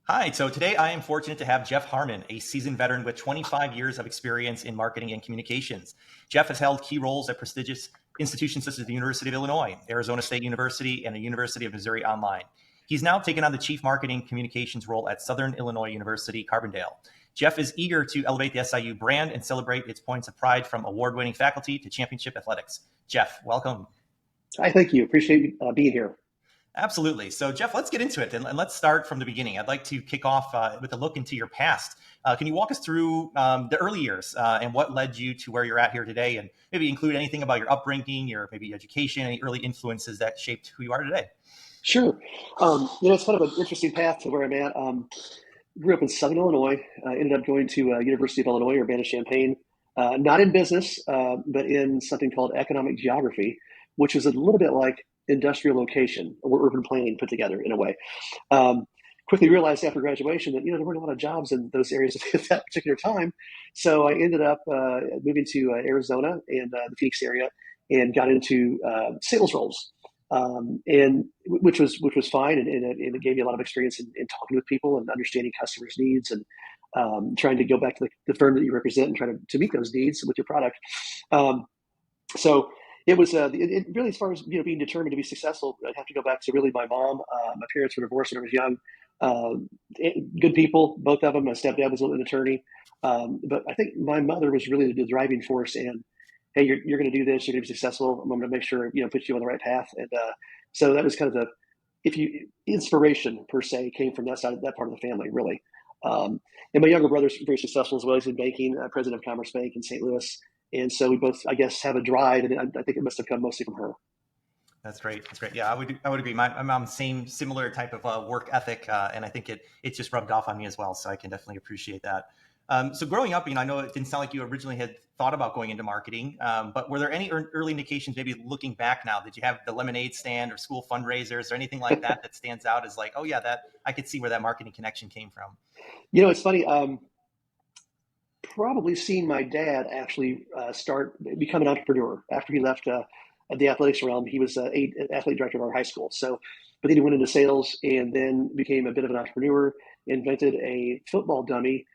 Hi, so today I am fortunate to have Jeff Harmon, a seasoned veteran with 25 years of experience in marketing and communications. Jeff has held key roles at prestigious institutions such as the University of Illinois, Arizona State University, and the University of Missouri Online. He's now taken on the Chief Marketing Communications role at Southern Illinois University, Carbondale. Jeff is eager to elevate the SIU brand and celebrate its points of pride from award-winning faculty to championship athletics. Jeff, welcome. Hi, thank you. Appreciate being here. Absolutely. So, Jeff, let's get into it and let's start from the beginning. I'd like to kick off with a look into your past. Can you walk us through the early years and what led you to where you're at here today, and maybe include anything about your upbringing, your maybe education, any early influences that shaped who you are today? Sure. It's kind of an interesting path to where I'm at. Grew up in Southern Illinois. Ended up going to University of Illinois, Urbana-Champaign. Not in business, but in something called economic geography, which is a little bit like industrial location or urban planning put together in a way. Um, Quickly realized after graduation that there weren't a lot of jobs in those areas at that particular time. So I ended up moving to Arizona and the Phoenix area and got into sales roles. And which was fine, and it gave me a lot of experience in talking with people and understanding customers' needs and trying to go back to the firm that you represent and try to meet those needs with your product. Um, so it was it really, as far as being determined to be successful, I'd have to go back to really my mom. My parents were divorced when I was young. Good people, both of them. My stepdad was an attorney, but I think my mother was really the driving force. And hey, you're going to do this. You're going to be successful. I'm going to make sure put you on the right path. And so that was kind of the if you inspiration per se came from that side, that part of the family, really. And my younger brother's very successful as well. He's in banking, president of Commerce Bank in St. Louis. And so we both, I guess, have a drive, and I think it must have come mostly from her. That's great. That's great. Yeah, I would agree. My mom's similar type of work ethic, and I think it just rubbed off on me as well. So I can definitely appreciate that. So growing up, I know it didn't sound like you originally had thought about going into marketing, but were there any early indications, maybe looking back now, did you have the lemonade stand or school fundraisers or anything like that that stands out as like, oh yeah, that I could see where that marketing connection came from? It's funny. Probably seen my dad actually start become an entrepreneur after he left the athletics realm. He was a athlete director of our high school. So, but then he went into sales and then became a bit of an entrepreneur. Invented a football dummy,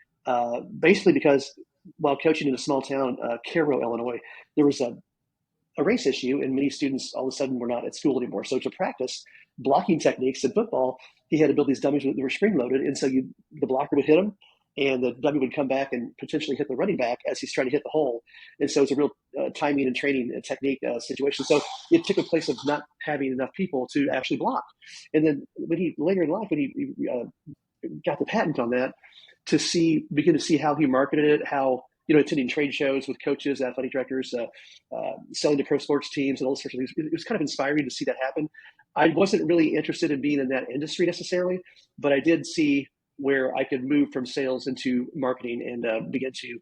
basically because while coaching in a small town, Cairo, Illinois, there was a race issue, and many students all of a sudden were not at school anymore. So to practice blocking techniques in football, he had to build these dummies that were spring loaded, and so the blocker would hit him, and the dummy would come back and potentially hit the running back as he's trying to hit the hole. And so it's a real timing and training and technique situation. So it took a place of not having enough people to actually block. And then when he later in life, when he got the patent on that, begin to see how he marketed it, how attending trade shows with coaches, athletic directors, selling to pro sports teams, and all sorts of things. It was kind of inspiring to see that happen. I wasn't really interested in being in that industry necessarily, but I did see where I could move from sales into marketing and begin to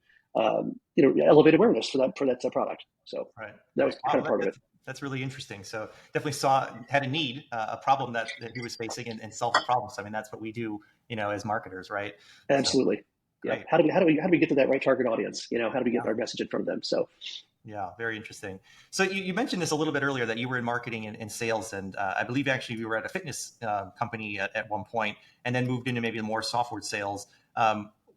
elevate awareness for that product. So Right, that right. was kind Wow, of part of it. that's really interesting. So definitely had a need, a problem that he was facing, and solved the problem. So I mean, that's what we do, as marketers, right? So Absolutely. Yeah. great. How do we get to that right target audience? How do we get Yeah. our message in front of them? So Yeah, very interesting. So you mentioned this a little bit earlier that you were in marketing and sales, and I believe actually you were at a fitness company at one point, and then moved into maybe more software sales.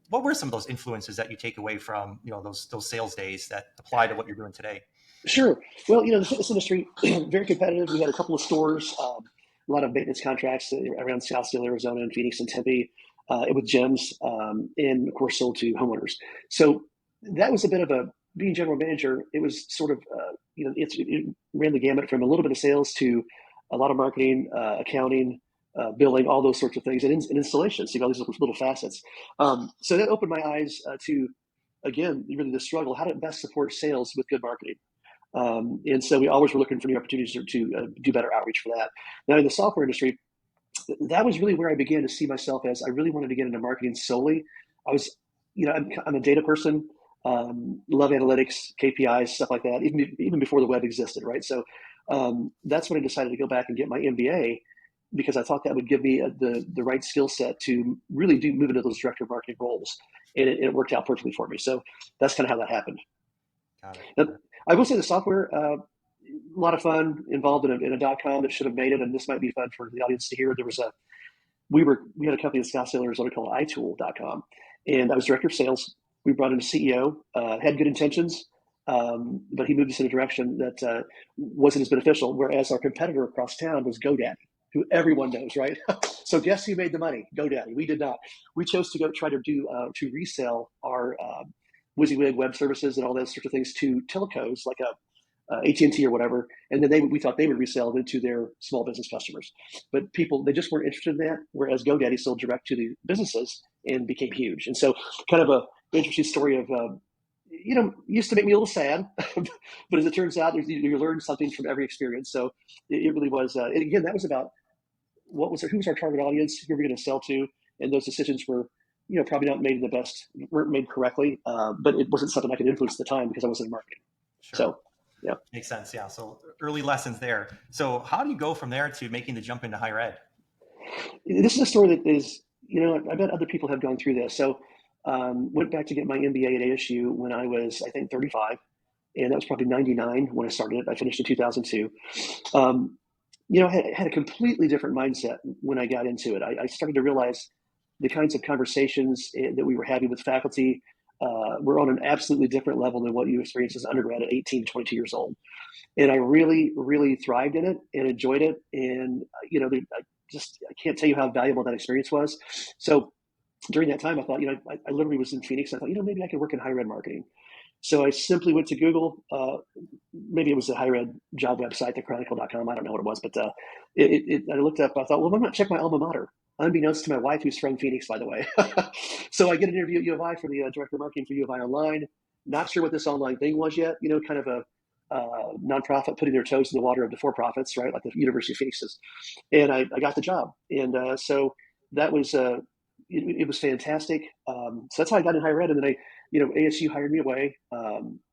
What were some of those influences that you take away from those sales days that apply to what you're doing today? sure. Well, the fitness industry very competitive. We had a couple of stores, a lot of maintenance contracts around Scottsdale, Arizona, and Phoenix and Tempe, with gyms, and of course sold to homeowners. So that was a bit of a being general manager. It was sort of it ran the gamut from a little bit of sales to a lot of marketing, accounting, billing, all those sorts of things, and installations. All these little facets. So that opened my eyes to again really the struggle. How to best support sales with good marketing. And so we always were looking for new opportunities to do better outreach for that. Now in the software industry, that was really where I began to see myself as I really wanted to get into marketing solely. I was, I'm a data person, love analytics, KPIs, stuff like that, even before the web existed, right? So that's when I decided to go back and get my MBA because I thought that would give me the right skill set to really move into those director of marketing roles. And it worked out perfectly for me. So that's kind of how that happened. Got it. Now, I will say the software, a lot of fun involved in a .com that should have made it, and this might be fun for the audience to hear. There was we had a company in Scottsdale, Arizona called iTool.com, and I was director of sales. We brought in a CEO, had good intentions, but he moved us in a direction that wasn't as beneficial. Whereas our competitor across town was GoDaddy, who everyone knows, right? So guess who made the money? GoDaddy. We did not. We chose to go try to do to resell our WYSIWYG web services and all those sorts of things to telcos like a AT&T or whatever, and then we thought they would resell them to their small business customers. But people, they just weren't interested in that, whereas GoDaddy sold direct to the businesses and became huge. And so kind of a interesting story of, used to make me a little sad, but as it turns out, you learn something from every experience. So it really was, and again, that was about who was our target audience, who were we going to sell to, and those decisions were, probably not made weren't made correctly, but it wasn't something I could influence at the time because I wasn't in marketing. Sure. So, yeah. Makes sense. Yeah. So early lessons there. So how do you go from there to making the jump into higher ed? This is a story that is, I bet other people have gone through this. So went back to get my MBA at ASU when I was, I think, 35. And that was probably 99 when I started it. I finished in 2002. Had a completely different mindset when I got into it. I started to realize the kinds of conversations that we were having with faculty were on an absolutely different level than what you experienced as an undergrad at 18, 22 years old. And I really, really thrived in it and enjoyed it. And, I can't tell you how valuable that experience was. So during that time, I thought, I literally was in Phoenix. I thought, maybe I could work in higher ed marketing. So I simply went to Google. Maybe it was a higher ed job website, thechronicle.com. I don't know what it was, but I looked up. I thought, well, why not check my alma mater? Unbeknownst to my wife, who's from Phoenix, by the way. So I get an interview at U of I for the director of marketing for U of I Online. Not sure what this online thing was yet. Kind of a nonprofit putting their toes in the water of the for-profits, right? Like the University of Phoenix is. And I got the job. And so that was, it was fantastic. So that's how I got in higher ed. And then ASU hired me away.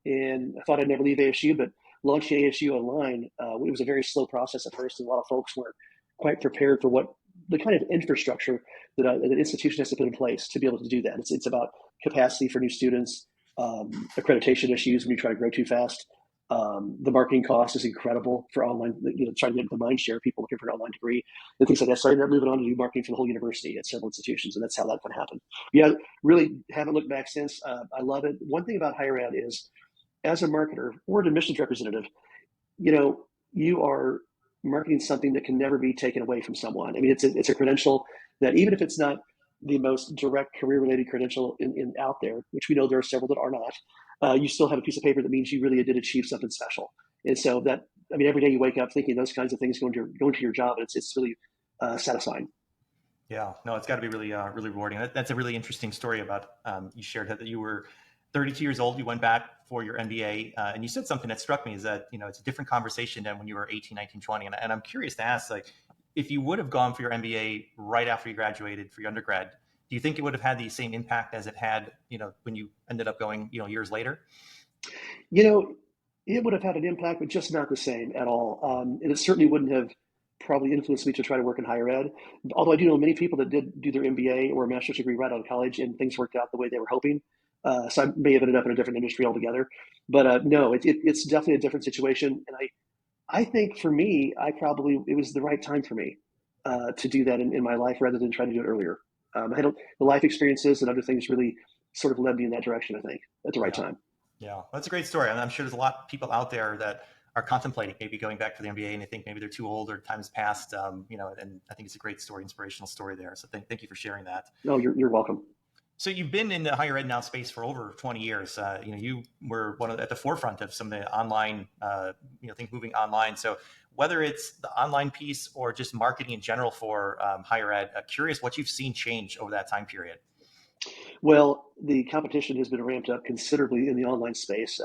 And I thought I'd never leave ASU, but launching ASU Online, it was a very slow process at first. And a lot of folks weren't quite prepared for what the kind of infrastructure that an institution has to put in place to be able to do that. It's about capacity for new students, accreditation issues when you try to grow too fast. The marketing cost is incredible for online, trying to get the mind share, people looking for an online degree and things like that. So I ended up moving on to do marketing for the whole university at several institutions, and that's how that can happen. Yeah, really haven't looked back since. I love it. One thing about higher ed is, as a marketer or an admissions representative, you are marketing something that can never be taken away from someone. I mean, it's a credential that even if it's not the most direct career-related credential in out there, which we know there are several that are not, you still have a piece of paper that means you really did achieve something special. And so every day you wake up thinking those kinds of things going to your job, it's really satisfying. Yeah, no, it's got to be really, really rewarding. That's a really interesting story about you shared that you were 32 years old. You went back for your MBA, and you said something that struck me is that it's a different conversation than when you were 18, 19, 20. And I'm curious to ask, like, if you would have gone for your MBA right after you graduated for your undergrad, do you think it would have had the same impact as it had, when you ended up going, years later? It would have had an impact, but just not the same at all. And it certainly wouldn't have probably influenced me to try to work in higher ed. Although I do know many people that did do their MBA or master's degree right out of college and things worked out the way they were hoping. So I may have ended up in a different industry altogether. But no, it's definitely a different situation. And I think for me, it was the right time for me to do that in my life rather than try to do it earlier. The life experiences and other things really sort of led me in that direction, I think, at the right time. Yeah, that's a great story. And I'm sure there's a lot of people out there that are contemplating maybe going back for the MBA and they think maybe they're too old or time's passed, and I think it's a great story, inspirational story there. So thank you for sharing that. No, you're welcome. So you've been in the higher ed now space for over 20 years. You were at the forefront of some of the online, things moving online. So whether it's the online piece or just marketing in general for higher ed, curious what you've seen change over that time period. Well, the competition has been ramped up considerably in the online space,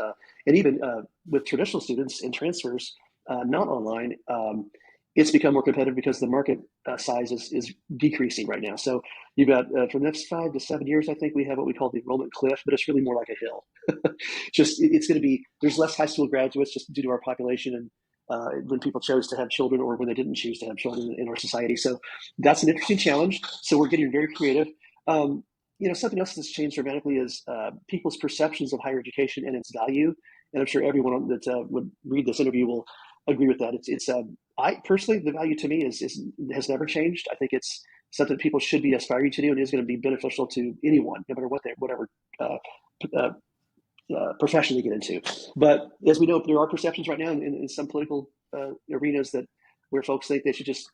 and even with traditional students and transfers, not online. It's become more competitive because the market size is decreasing right now. So you've got for the next 5 to 7 years, I think we have what we call the enrollment cliff, but it's really more like a hill. It's going to be, there's less high school graduates just due to our population and when people chose to have children or when they didn't choose to have children in our society. So that's an interesting challenge. So we're getting very creative. Something else that's changed dramatically is people's perceptions of higher education and its value. And I'm sure everyone that would read this interview will agree with that. I personally, the value to me has never changed. I think it's something that people should be aspiring to do, and is going to be beneficial to anyone, no matter whatever uh, uh, profession they get into. But as we know, there are perceptions right now in some political arenas that where folks think they should just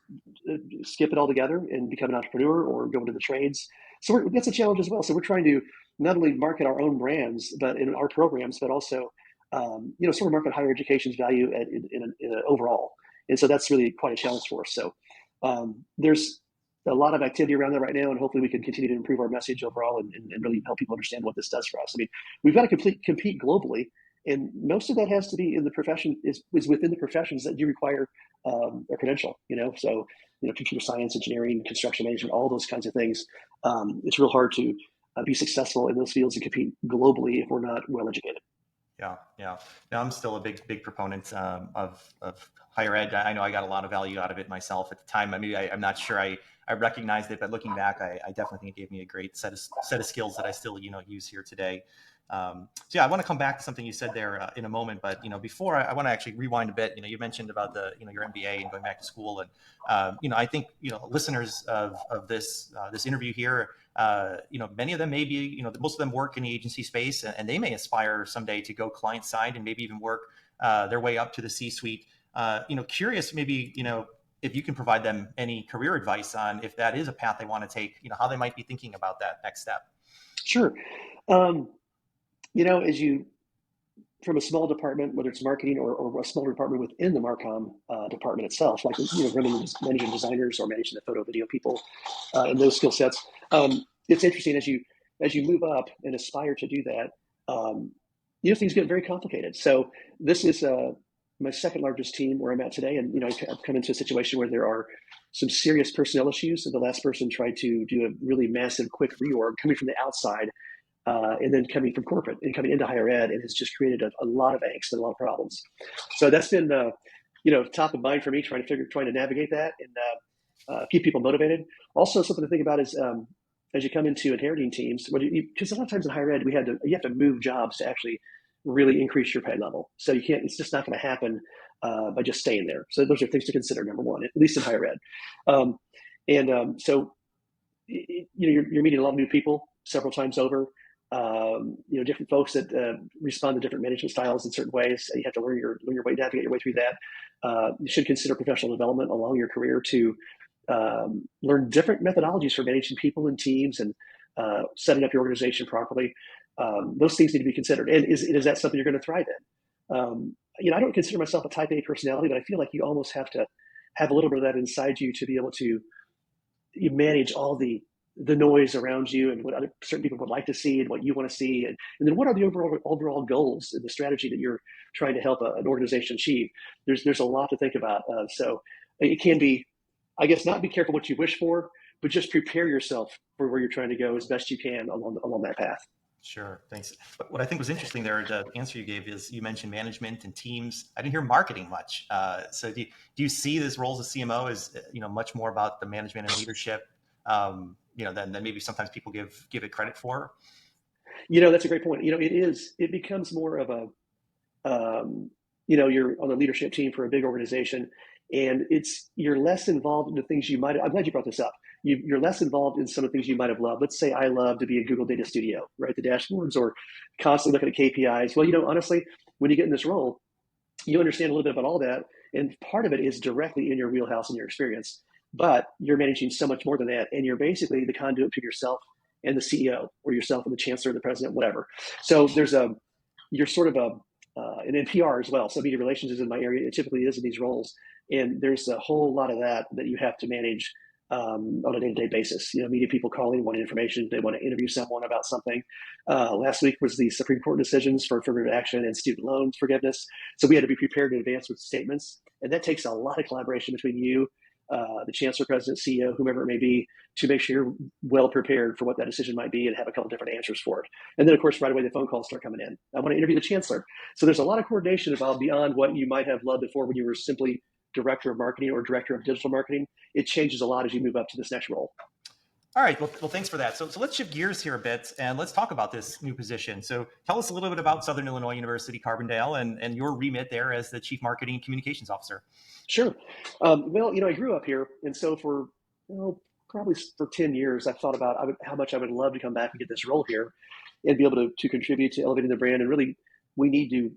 skip it altogether and become an entrepreneur or go into the trades. So that's a challenge as well. So we're trying to not only market our own brands, but in our programs, but also sort of market higher education's value in overall. And so that's really quite a challenge for us. So there's a lot of activity around that right now, and hopefully we can continue to improve our message overall and really help people understand what this does for us. I mean, we've got to compete globally, and most of that has to be in the profession is within the professions that do require a credential. So computer science, engineering, construction management, all those kinds of things. It's real hard to be successful in those fields and compete globally if we're not well educated. Yeah. Now, I'm still a big proponent of higher ed. I know I got a lot of value out of it myself at the time. I mean, I'm not sure I recognized it, but looking back, I definitely think it gave me a great set of skills that I still use here today. So yeah, I want to come back to something you said there in a moment, but before I want to actually rewind a bit. You mentioned about the your MBA and going back to school, and I think listeners of this interview here, many of them may be most of them work in the agency space, and they may aspire someday to go client side and maybe even work their way up to the C-suite. Curious maybe if you can provide them any career advice on if that is a path they want to take, how they might be thinking about that next step. Sure. As you, from a small department, whether it's marketing or a small department within the Marcom department itself, like managing designers or managing the photo video people and those skill sets, it's interesting as you move up and aspire to do that. Things get very complicated. So this is my second largest team where I'm at today, and I've come into a situation where there are some serious personnel issues, and the last person tried to do a really massive, quick reorg coming from the outside. And then coming from corporate and coming into higher ed, and has just created a lot of angst and a lot of problems. So that's been, top of mind for me, trying to navigate that and keep people motivated. Also, something to think about is as you come into inheriting teams, because a lot of times in higher ed, you have to move jobs to actually really increase your pay level. So you can't; it's just not going to happen by just staying there. So those are things to consider. Number one, at least in higher ed, so you're meeting a lot of new people several times over. Different folks that respond to different management styles in certain ways. You have to learn your way, navigate your way through that. You should consider professional development along your career to learn different methodologies for managing people and teams and setting up your organization properly. Those things need to be considered. And is that something you're going to thrive in? I don't consider myself a type A personality, but I feel like you almost have to have a little bit of that inside you to be able to manage all the noise around you and what other certain people would like to see and what you want to see. And then what are the overall goals and the strategy that you're trying to help an organization achieve? There's a lot to think about. So it can be, I guess, not be careful what you wish for, but just prepare yourself for where you're trying to go as best you can along that path. Sure. Thanks. But what I think was interesting there, the answer you gave is you mentioned management and teams. I didn't hear marketing much. So do you see this role as a CMO as, much more about the management and leadership, than maybe sometimes people give it credit for? That's a great point. It becomes more of a, you're on a leadership team for a big organization, and you're less involved in the things you might. I'm glad you brought this up. You're less involved in some of the things you might have loved. Let's say I love to be a Google Data Studio, write the dashboards, or constantly looking at KPIs. Well, honestly, when you get in this role, you understand a little bit about all that, and part of it is directly in your wheelhouse and your experience. But you're managing so much more than that, and you're basically the conduit to yourself and the CEO, or yourself and the chancellor, the president, whatever. So you're sort of and in PR as well. So media relations is in my area. It typically is in these roles, and there's a whole lot of that you have to manage on a day-to-day basis. Media people calling, wanting information, they want to interview someone about something. Last week was the Supreme Court decisions for affirmative action and student loan forgiveness. So we had to be prepared in advance with statements, and that takes a lot of collaboration between you, the chancellor, president, CEO, whomever it may be, to make sure you're well prepared for what that decision might be and have a couple different answers for it. And then, of course, right away, the phone calls start coming in. I want to interview the chancellor. So there's a lot of coordination involved beyond what you might have loved before when you were simply director of marketing or director of digital marketing. It changes a lot as you move up to this next role. All right. Well, thanks for that. So let's shift gears here a bit and let's talk about this new position. So tell us a little bit about Southern Illinois University, Carbondale, and your remit there as the Chief Marketing and Communications Officer. Sure. Well, I grew up here. And so for probably for 10 years, I've thought about how much I would love to come back and get this role here and be able to contribute to elevating the brand. And really, we need to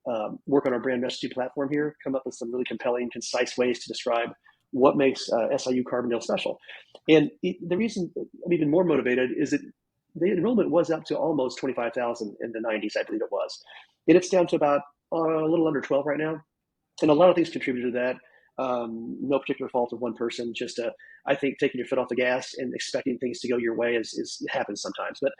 work on our brand messaging platform here, come up with some really compelling, concise ways to describe what makes SIU Carbondale special. And the reason I'm even more motivated is that the enrollment was up to almost 25,000 in the 90s, I believe it was. And it's down to about a little under 12 right now. And a lot of things contributed to that. No particular fault of one person, just I think taking your foot off the gas and expecting things to go your way is happens sometimes. But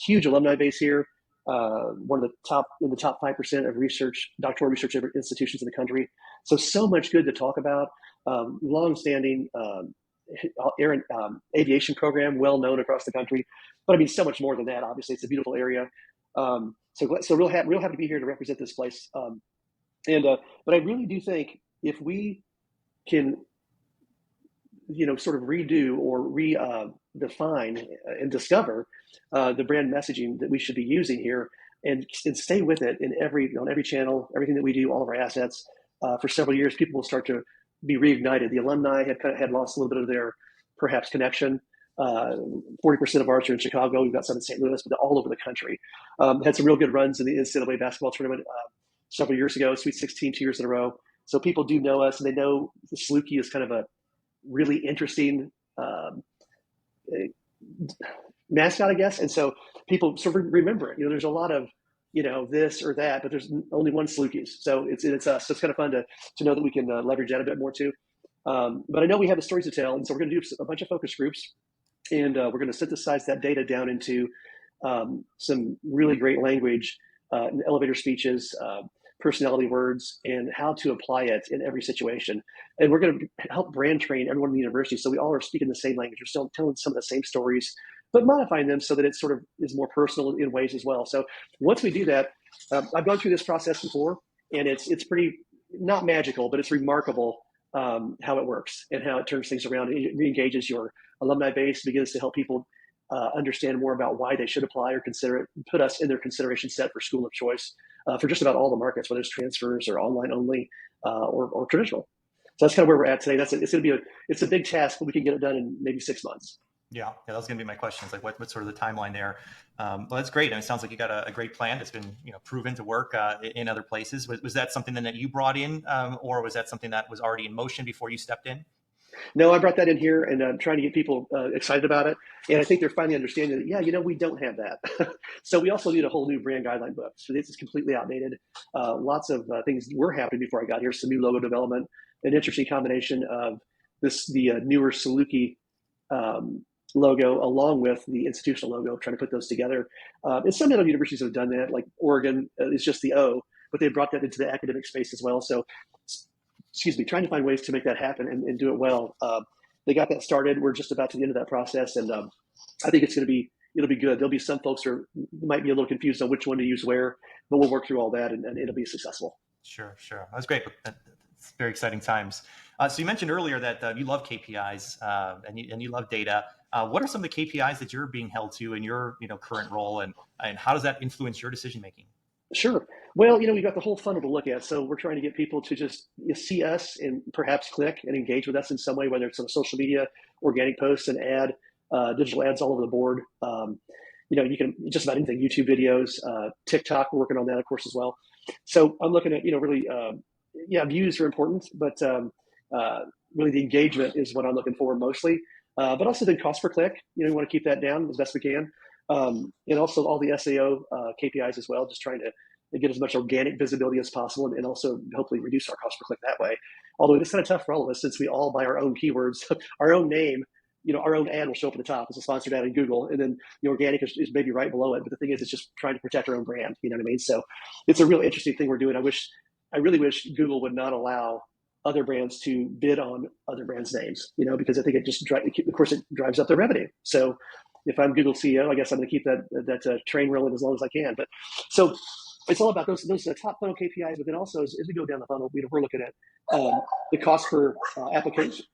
huge alumni base here. One of the top 5% of doctoral research institutions in the country. So much good to talk about. Long-standing aviation program, well known across the country. But I mean, so much more than that. Obviously, it's a beautiful area. So real happy to be here to represent this place. But I really do think if we can, sort of redo or redefine and discover the brand messaging that we should be using here, and stay with it on every channel, everything that we do, all of our assets for several years, people will start to be reignited. The alumni had lost a little bit of their perhaps connection. 40% of ours are in Chicago. We've got some in St. Louis, but all over the country. Had some real good runs in the NCAA basketball tournament several years ago, Sweet 16 2 years in a row. So people do know us, and they know the Saluki is kind of a really interesting mascot, I guess. And so people sort of remember it. There's a lot of, this or that, but there's only one Salukis. So it's us. So it's kind of fun to know that we can leverage that a bit more too. But I know we have the stories to tell, and so we're going to do a bunch of focus groups, and we're going to synthesize that data down into some really great language, elevator speeches, personality words, and how to apply it in every situation. And we're going to help brand train everyone in the university so we all are speaking the same language. We're still telling some of the same stories, but modifying them so that it sort of is more personal in ways as well. So once we do that, I've gone through this process before, and it's pretty, not magical, but it's remarkable how it works and how it turns things around. It re-engages your alumni base, begins to help people understand more about why they should apply or consider it, put us in their consideration set for school of choice for just about all the markets, whether it's transfers or online only or traditional. So that's kind of where we're at today. It's a big task, but we can get it done in maybe 6 months. Yeah, that was going to be my question. It's like, what's sort of the timeline there? Well, that's great. And it sounds like you got a great plan that's been proven to work in other places. Was that something then that you brought in, or was that something that was already in motion before you stepped in? No, I brought that in here, and I'm trying to get people excited about it. And I think they're finally understanding that, we don't have that. So we also need a whole new brand guideline book. So this is completely outdated. Lots of things were happening before I got here. Some new logo development, an interesting combination of the newer Saluki logo along with the institutional logo, trying to put those together. And some other universities have done that, like Oregon is just the O, but they brought that into the academic space as well. So trying to find ways to make that happen and do it well. They got that started. We're just about to the end of that process. And I think it'll be good. There'll be some folks who might be a little confused on which one to use where, but we'll work through all that and it'll be successful. Sure. That's great. It's very exciting times. So you mentioned earlier that you love KPIs and you love data. What are some of the KPIs that you're being held to in your current role, and how does that influence your decision making? Sure. Well, we've got the whole funnel to look at. So we're trying to get people to just see us and perhaps click and engage with us in some way, whether it's on social media, organic posts, and digital ads all over the board. You can just about anything, YouTube videos, TikTok, we're working on that, of course, as well. So I'm looking at, really, views are important, but really the engagement is what I'm looking for mostly. But also the cost per click, we want to keep that down as best we can. And also all the SEO KPIs as well, just trying to get as much organic visibility as possible and also hopefully reduce our cost per click that way. Although it's kind of tough for all of us since we all buy our own keywords, our own name, our own ad will show up at the top as a sponsored ad in Google, and then the organic is maybe right below it. But the thing is, it's just trying to protect our own brand. You know what I mean? So it's a real interesting thing we're doing. I really wish Google would not allow other brands to bid on other brands' names, because I think of course, it drives up their revenue. So if I'm Google CEO, I guess I'm going to keep that train rolling as long as I can. But so it's all about those top funnel KPIs, but then also as we go down the funnel, we're looking at the cost per application.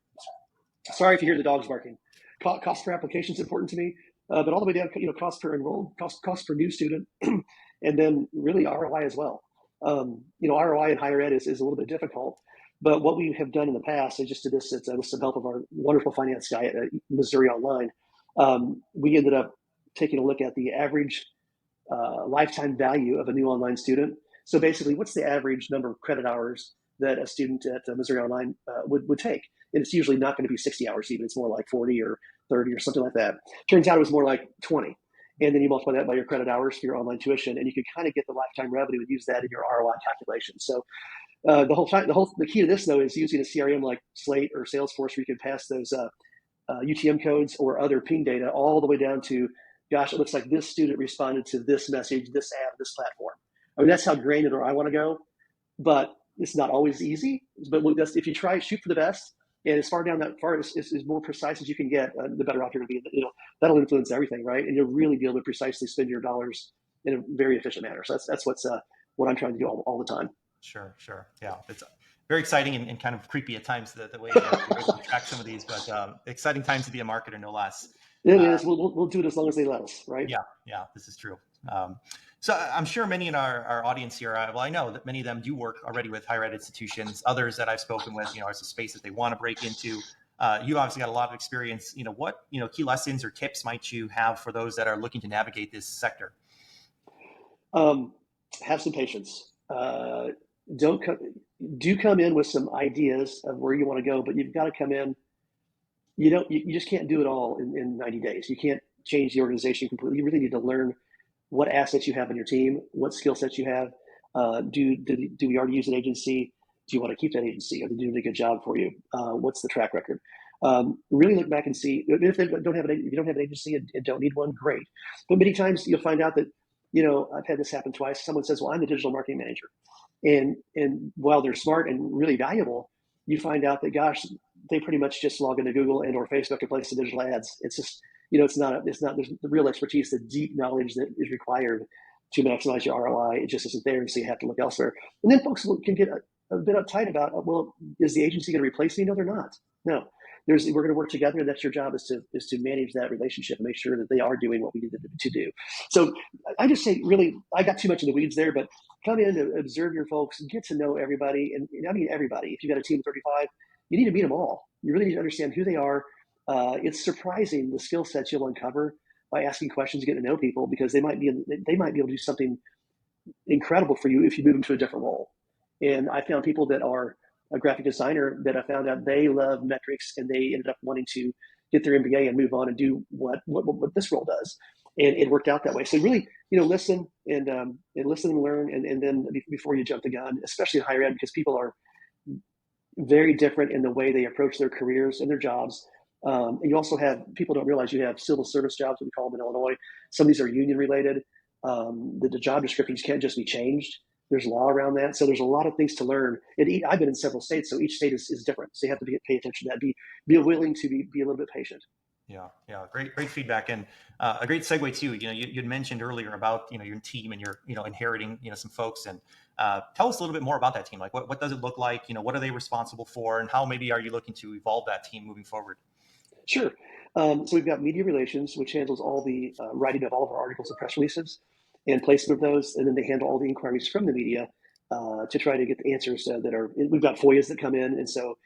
Sorry if you hear the dogs barking. Cost per application is important to me, but all the way down, cost per enrolled, cost per new student, and then really ROI as well. ROI in higher ed is a little bit difficult. But what we have done in the past, I just did this with some help of our wonderful finance guy at Missouri Online. We ended up taking a look at the average lifetime value of a new online student. So basically, what's the average number of credit hours that a student at Missouri Online would take? And it's usually not going to be 60 hours even. It's more like 40 or 30 or something like that. Turns out it was more like 20. And then you multiply that by your credit hours for your online tuition, and you can kind of get the lifetime revenue and use that in your ROI calculation. So the key to this though is using a CRM like Slate or Salesforce, where you can pass those UTM codes or other ping data all the way down to, gosh, it looks like this student responded to this message, this app, this platform. I mean, that's how granular I want to go, but it's not always easy. But if you try, shoot for the best, and as far down that far as more precise as you can get, the better off you're going to be. That'll influence everything, right? And you'll really be able to precisely spend your dollars in a very efficient manner. So that's what I'm trying to do all the time. Sure. Yeah, it's very exciting and kind of creepy at times the way you're able to track some of these, but exciting times to be a marketer, no less. It is. We'll do it as long as they let us, right? Yeah, this is true. So I'm sure many in our audience here, well, I know that many of them do work already with higher ed institutions. Others that I've spoken with, it's a space that they want to break into. You obviously got a lot of experience. What key lessons or tips might you have for those that are looking to navigate this sector? Have some patience. Do come in with some ideas of where you want to go, but you've got to come in. You just can't do it all in 90 days. You can't change the organization completely. You really need to learn what assets you have in your team, what skill sets you have. Do we already use an agency? Do you want to keep that agency? Are they doing a good job for you? What's the track record? Really look back and see if you don't have an agency and don't need one, great. But many times you'll find out that, I've had this happen twice. Someone says, well, I'm the digital marketing manager. And while they're smart and really valuable, you find out that, gosh, they pretty much just log into Google and or Facebook and place the digital ads. It's just, there's the real expertise, the deep knowledge that is required to maximize your ROI. It just isn't there. And so you have to look elsewhere. And then folks can get a bit uptight about, well, is the agency going to replace me? No, they're not. No, we're going to work together. And that's your job, is to manage that relationship and make sure that they are doing what we need them to do. So I just say, really, I got too much in the weeds there, but come in to observe your folks, get to know everybody. And I mean, everybody. If you've got a team of 35, you need to meet them all. You really need to understand who they are. It's surprising the skill sets you'll uncover by asking questions, getting to know people, because they might be able to do something incredible for you if you move them to a different role. And I found people that are a graphic designer that I found out they love metrics, and they ended up wanting to get their MBA and move on and do what this role does. And it worked out that way. So really, listen and listen and learn, and then before you jump the gun, especially in higher ed, because people are very different in the way they approach their careers and their jobs. And you also have, people don't realize, you have civil service jobs, we call them in Illinois. Some of these are union related. The job descriptions can't just be changed. There's law around that. So there's a lot of things to learn. I've been in several states, so each state is different. So you have to pay attention to that. Be willing to be a little bit patient. Yeah. Great feedback. And a great segue too. You'd mentioned earlier about, your team and you're, inheriting, some folks, and tell us a little bit more about that team. Like what does it look like? What are they responsible for, and how maybe are you looking to evolve that team moving forward? Sure. So we've got media relations, which handles all the writing of all of our articles and press releases and placement of those. And then they handle all the inquiries from the media to try to get the answers that are, we've got FOIAs that come in. And so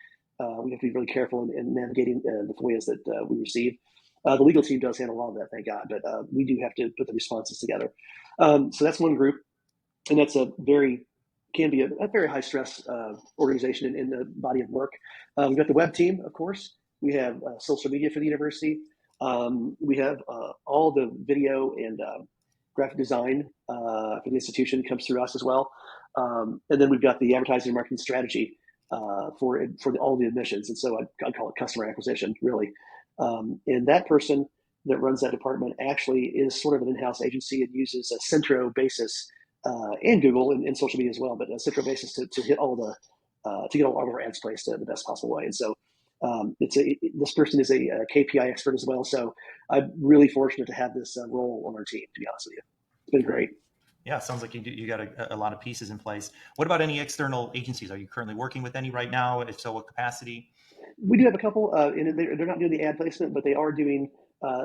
we have to be really careful in navigating the FOIAs that we receive. The legal team does handle a lot of that, thank God, but we do have to put the responses together. So that's one group, and that's can be a very high stress organization in the body of work. We've got the web team, of course. We have social media for the university. We have all the video and graphic design for the institution comes through us as well. And then we've got the advertising and marketing strategy for all the admissions. And so I'd call it customer acquisition, really. And that person that runs that department actually is sort of an in-house agency and uses a Centro basis and Google and social media as well, but a Centro basis to hit all to get all of our ads placed in the best possible way. And so this person is a KPI expert as well. So I'm really fortunate to have this role on our team, to be honest with you. It's been great. Yeah, it sounds like you got a lot of pieces in place. What about any external agencies? Are you currently working with any right now? If so, what capacity? We do have a couple, and they're not doing the ad placement, but they are doing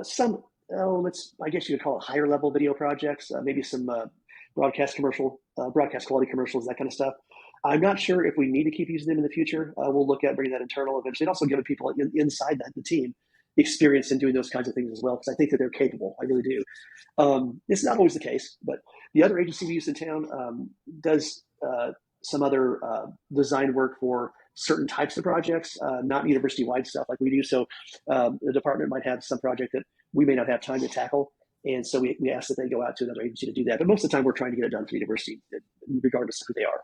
some, I guess you could call it higher level video projects, maybe some broadcast quality commercials, that kind of stuff. I'm not sure if we need to keep using them in the future. We'll look at bringing that internal eventually, and also giving people inside the team experience in doing those kinds of things as well, because I think that they're capable. I really do. It's not always the case, but the other agency we use in town does some other design work for certain types of projects, not university-wide stuff like we do. So the department might have some project that we may not have time to tackle. And so we ask that they go out to another agency to do that. But most of the time, we're trying to get it done for the university, regardless of who they are.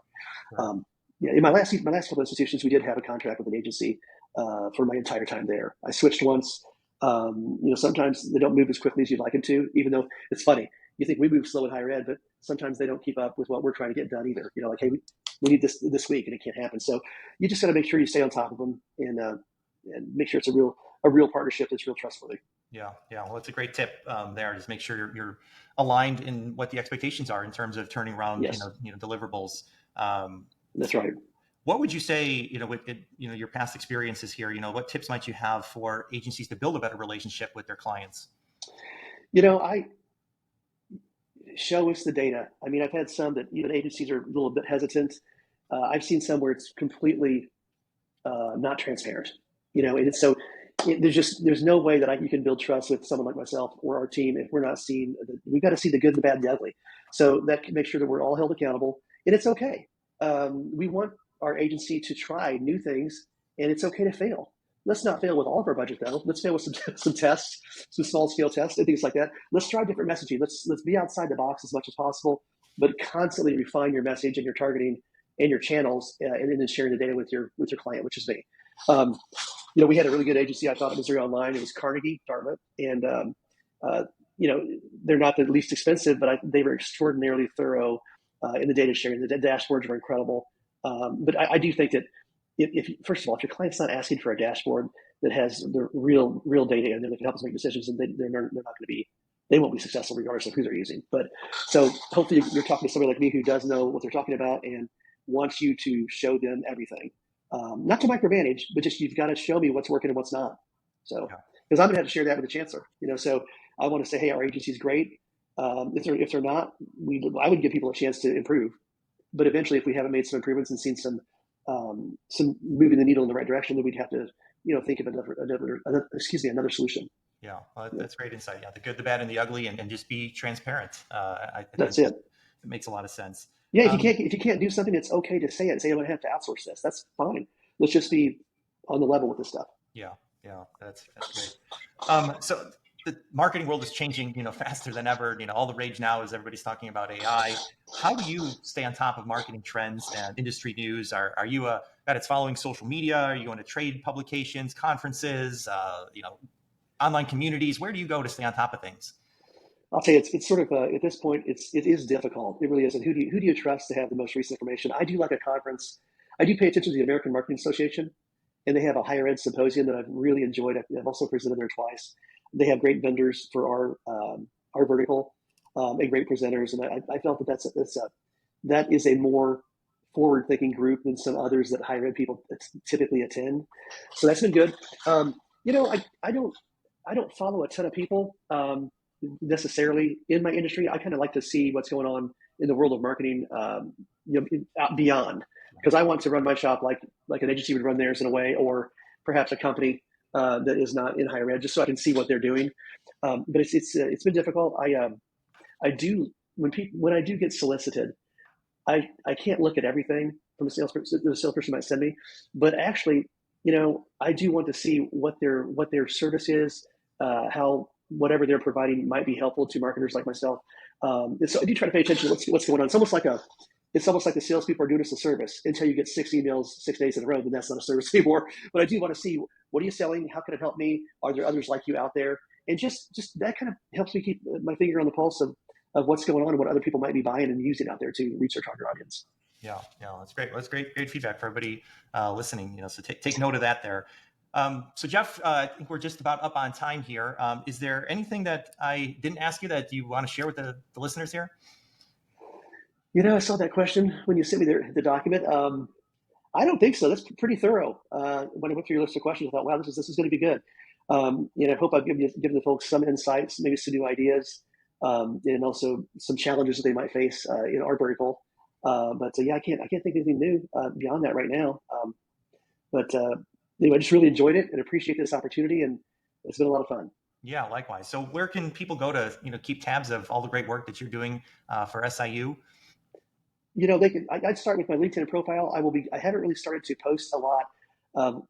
Right. Yeah, in my last couple of institutions, we did have a contract with an agency for my entire time there. I switched once. Sometimes they don't move as quickly as you'd like them to, even though it's funny. You think we move slow in higher ed, but sometimes they don't keep up with what we're trying to get done either. Like, hey, we need this week, and it can't happen. So you just got to make sure you stay on top of them and make sure it's a real partnership that's real trustworthy. Yeah. Well, it's a great tip there. Just make sure you're aligned in what the expectations are in terms of turning around, yes. Deliverables. That's right. What would you say, with your past experiences here, what tips might you have for agencies to build a better relationship with their clients? I show us the data. I mean, I've had some that even agencies are a little bit hesitant. I've seen some where it's completely not transparent, and it's so there's no way that you can build trust with someone like myself or our team if we're not seeing. We've got to see the good, the bad, and the ugly. So that can make sure that we're all held accountable, and it's okay. We want our agency to try new things, and it's okay to fail. Let's not fail with all of our budget, though. Let's fail with some tests, some small scale tests and things like that. Let's try different messaging. Let's be outside the box as much as possible, but constantly refine your message and your targeting and your channels, and then sharing the data with your client, which is me. We had a really good agency, I thought, at Missouri Online. It was Carnegie, Dartmouth, and they're not the least expensive, but they were extraordinarily thorough in the data sharing. The dashboards were incredible. But I do think that if first of all, if your client's not asking for a dashboard that has the real data in there that can help us make decisions, then they're not going to be, they won't be successful regardless of who they're using. But so hopefully you're talking to somebody like me who does know what they're talking about and wants you to show them everything. Not to micromanage, but just you've got to show me what's working and what's not. So, because I'm going to have to share that with the chancellor, so I want to say, hey, our agency's great. If they're not, I would give people a chance to improve. But eventually, if we haven't made some improvements and seen some moving the needle in the right direction, then we'd have to, think of another solution. Yeah, well, that's great insight. Yeah, the good, the bad, and the ugly, and just be transparent. That's it. It makes a lot of sense. Yeah, if you can't do something, it's okay to say it. Say I'm going to have to outsource this. That's fine. Let's just be on the level with this stuff. Yeah, that's great. So the marketing world is changing, faster than ever. All the rage now is everybody's talking about AI. How do you stay on top of marketing trends and industry news? Are you a guy that's following social media? Are you going to trade publications, conferences, online communities? Where do you go to stay on top of things? I'll tell you, it's sort of at this point, it is difficult. It really is. And who do you trust to have the most recent information? I do like a conference. I do pay attention to the American Marketing Association, and they have a higher ed symposium that I've really enjoyed. I've also presented there twice. They have great vendors for our vertical and great presenters, and I felt that is a more forward-thinking group than some others that higher ed people typically attend. So that's been good. I don't follow a ton of people necessarily in my industry. I kind of like to see what's going on in the world of marketing, out beyond, because I want to run my shop like an agency would run theirs in a way, or perhaps a company that is not in higher ed, just so I can see what they're doing. But it's been difficult. I do when I do get solicited, I can't look at everything from the salesperson might send me, but actually, I do want to see what their service is, how whatever they're providing might be helpful to marketers like myself. And so I do try to pay attention to what's going on. It's almost like the salespeople are doing us a service until you get 6 emails 6 days in a row. Then that's not a service anymore. But I do want to see, what are you selling? How can it help me? Are there others like you out there? And just that kind of helps me keep my finger on the pulse of what's going on and what other people might be buying and using out there to reach their target audience. Yeah, that's great. Well, that's great feedback for everybody listening. So take note of that there. So Jeff, I think we're just about up on time here. Is there anything that I didn't ask you that you want to share with the listeners here? I saw that question when you sent me the document. I don't think so. That's pretty thorough. When I went through your list of questions, I thought, wow, this is going to be good. I hope I've given the folks some insights, maybe some new ideas, and also some challenges that they might face in our vertical. Yeah, I can't think of anything new beyond that right now. But anyway, I just really enjoyed it and appreciate this opportunity, and it's been a lot of fun. Yeah, likewise. So where can people go to, keep tabs of all the great work that you're doing for SIU? They can. I'd start with my LinkedIn profile. I haven't really started to post a lot of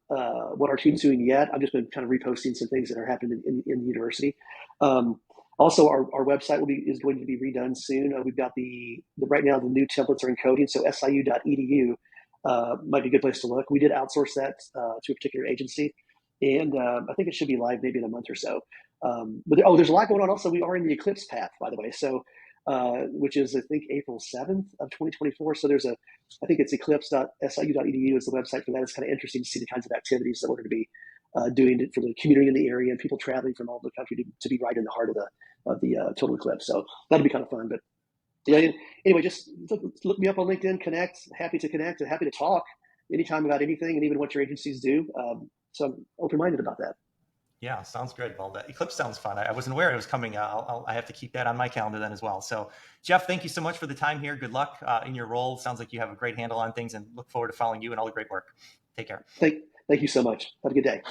what our team's doing yet. I've just been kind of reposting some things that are happening in the university. Um, Also, our website is going to be redone soon. We've got right now the new templates are in coding, so siu.edu might be a good place to look. We did outsource that to a particular agency, and I think it should be live maybe in a month or so. There's a lot going on. Also, we are in the Eclipse path, by the way. So which is I think April 7th of 2024. So I think it's eclipse.siu.edu is the website for that. It's kind of interesting to see the kinds of activities that we're going to be doing for the community in the area and people traveling from all over the country to be right in the heart of the total eclipse. So that'll be kind of fun. But yeah, anyway, just look me up on LinkedIn, connect. Happy to connect and happy to talk anytime about anything and even what your agencies do. So I'm open-minded about that. Yeah, sounds good. Well, the Eclipse sounds fun. I wasn't aware it was coming. I have to keep that on my calendar then as well. So, Jeff, thank you so much for the time here. Good luck in your role. Sounds like you have a great handle on things, and look forward to following you and all the great work. Take care. Thank you so much. Have a good day.